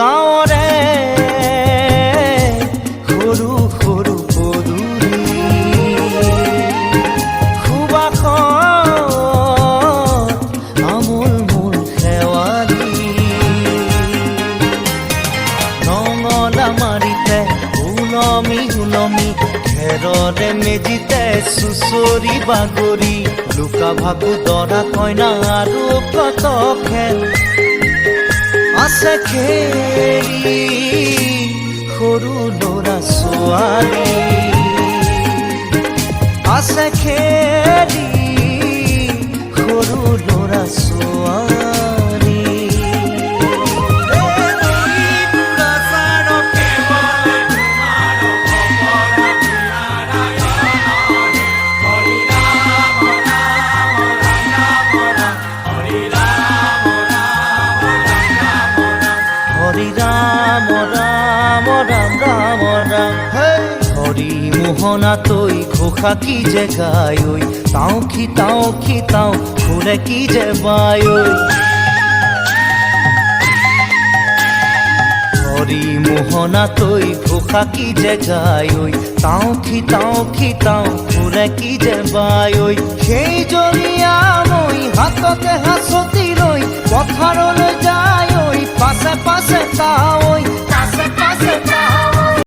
গাঁৱৰে সৰু সৰু পদূলি সুবাসত আমোল মোল শেৱালি নঙলা মাৰিতে উলমি উলমি খেৰৰে মেজিতে চুচৰি বাগৰি লুকা ভাকু দৰা কইনা আৰু কত খেল আছে খেলি সৰু ল'ৰা ছোৱালী আছে খেলি সৰু ল'ৰা ছোৱালী হৰি ৰাম ৰাম ৰাম ৰাম ৰাম হৰি মোহনা তৈ ঘোষা কি যে গায় ঐ তাও খুৰে কি যে বায় ঐ হৰি মোহনা তৈ ঘোষা কি যে গায় ঐ তাও খুৰে কি যে বায় ঐ সেই জৰিয়া মই হাততে হাঁচতি লৈ পথাৰলৈ যায় ঐ পাছে পাছে